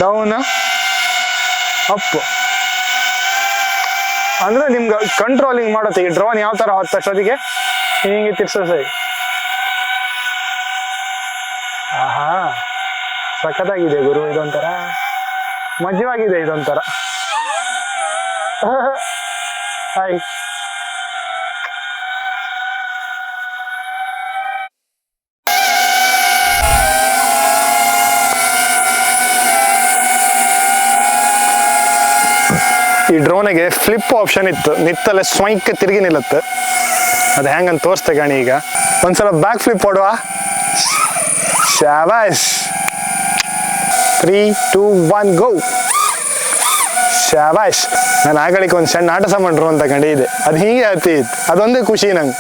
ಡೌನ್ ಅಪ್. ಅಂದ್ರೆ ನಿಮ್ಗೆ ಕಂಟ್ರೋಲಿಂಗ್ ಮಾಡೋತ್ತಿಗೆ ಡ್ರೋನ್ ಯಾವ ತರ ಹೊತ್ತ ಅಷ್ಟೊತ್ತಿಗೆ ಹಿಂಗೆ ತಿರ್ಸೋ ಸೈ. ಆಹಾ ಸಖತ್ತಾಗಿದೆ ಗುರು, ಇದೊಂಥರ ಮಜವಾಗಿದೆ, ಇದೊಂಥರ ಹಾಯ್. ಈ ಡ್ರೋನಿಗೆ ಫ್ಲಿಪ್ ಆಪ್ಷನ್ ಇತ್ತು, ನಿತ್ತಲ್ಲೇ ಸ್ವೈಂಕ್ ತಿರುಗಿ ನಿಲ್ಲುತ್ತೆ. ಅದು ಹೆಂಗಂತ ತೋರಿಸ್ತೆ ಗಾಣಿ. ಈಗ ಒಂದ್ಸಲ ಬ್ಯಾಕ್ ಫ್ಲಿಪ್ ಹೊಡುವ. ಶಾಬಾಸ್. 3, 2, 1 ಗೋ. ಶಾಬಾಸ್. ನಾನು ಆಗಳಿಕೆ ಒಂದು ಸಣ್ಣ ಆಟ ಸಾಮಾನು ಡ್ರೋನ್ ತಗೊಂಡಿದ್ದೆ, ಅದು ಹೀಗೆ ಹತ್ತಿತ್ತು. ಅದೊಂದೇ ಖುಷಿ ನಂಗೆ.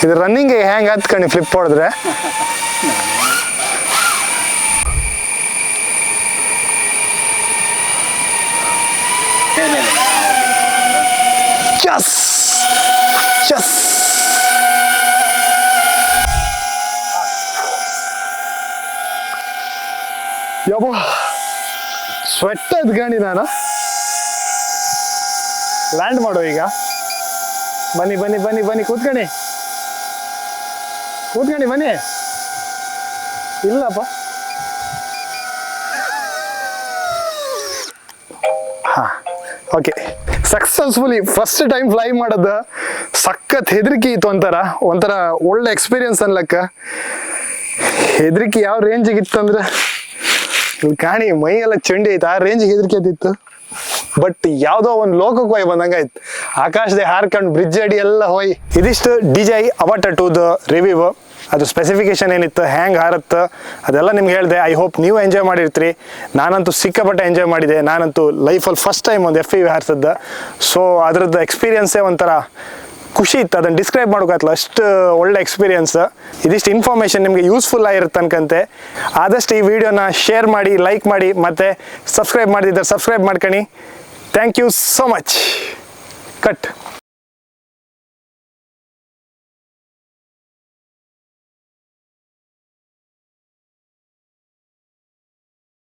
ಇದು ರನ್ನಿಂಗ್ಗೆ ಹೆಂಗೆ ಹತ್ಕೊಂಡು ಫ್ಲಿಪ್ ಹೊಡೆದ್ರೆ Yes! Yes! ಯಬ್ಬಾ ಸ್ವೆಟ್ ಆಯ್ತು ಗಾಣಿ. ನಾನು ಲ್ಯಾಂಡ್ ಮಾಡೋ ಈಗ. ಬನ್ನಿ ಬನ್ನಿ ಬನ್ನಿ ಬನ್ನಿ ಕೂತ್ಕಣಿ ಬನ್ನಿ. ಇಲ್ಲಪ್ಪ. ಹಾ okay, successfully first time fly ಮಾಡೋದು ಸಖತ್ ಹೆದರಿಕೆ ಇತ್ತು. ಒಂಥರ ಒಳ್ಳೆ ಎಕ್ಸ್ಪೀರಿಯನ್ಸ್ ಅನ್ಲಕ್ಕ. ಹೆದರಿಕೆ ಯಾವ ರೇಂಜಿಗೆ ಇತ್ತು ಅಂದ್ರೆ ಕಾಣಿ ಮೈ ಎಲ್ಲ ಚಂಡಿ ಆಯ್ತು, ಆ ರೇಂಜಿಗೆ ಹೆದರಿಕೆ ಆಯ್ತಿತ್ತು. ಬಟ್ ಯಾವುದೋ ಒಂದು ಲೋಕಕ್ಕೆ ಹೋಯ್ ಬಂದಂಗಾಯ್ತು. ಆಕಾಶದ ಹಾರ್ಕೊಂಡು ಬ್ರಿಡ್ಜ್ ಅಡಿ ಎಲ್ಲ ಹೋಯ್. ಇದಿಷ್ಟು DJI Avatar 2 ರಿವ್ಯೂ. ಅದು ಸ್ಪೆಸಿಫಿಕೇಶನ್ ಏನಿತ್ತು, ಹ್ಯಾಂಗೆ ಹಾರತ್ತು ಅದೆಲ್ಲ ನಿಮ್ಗೆ ಹೇಳಿದೆ. ಐ ಹೋಪ್ ನೀವು ಎಂಜಾಯ್ ಮಾಡಿರ್ತೀರಿ. ನಾನಂತೂ ಸಿಕ್ಕಾಪಟ್ಟೆ ಎಂಜಾಯ್ ಮಾಡಿದೆ. ನಾನಂತೂ ಲೈಫಲ್ಲಿ ಫಸ್ಟ್ ಟೈಮ್ ಒಂದು FPV ಹಾರಿಸಿದ್ದೆ. ಸೊ ಅದ್ರದ್ದು ಎಕ್ಸ್ಪೀರಿಯನ್ಸೇ ಒಂಥರ ಖುಷಿ ಇತ್ತು. ಅದನ್ನು ಡಿಸ್ಕ್ರೈಬ್ ಮಾಡೋಕ್ಕಾಗಲ್ಲ, ಅಷ್ಟು ಒಳ್ಳೆ ಎಕ್ಸ್ಪೀರಿಯನ್ಸ್. ಇದಿಷ್ಟು ಇನ್ಫಾರ್ಮೇಷನ್ ನಿಮಗೆ ಯೂಸ್ಫುಲ್ ಆಗಿರುತ್ತೆ ಅನ್ಕಂತೆ. ಆದಷ್ಟು ಈ ವಿಡಿಯೋನ ಶೇರ್ ಮಾಡಿ, ಲೈಕ್ ಮಾಡಿ, ಮತ್ತು ಸಬ್ಸ್ಕ್ರೈಬ್ ಮಾಡಿದ್ರೆ ಸಬ್ಸ್ಕ್ರೈಬ್ ಮಾಡ್ಕೊಳ್ಳಿ. Thank you so much. Cut.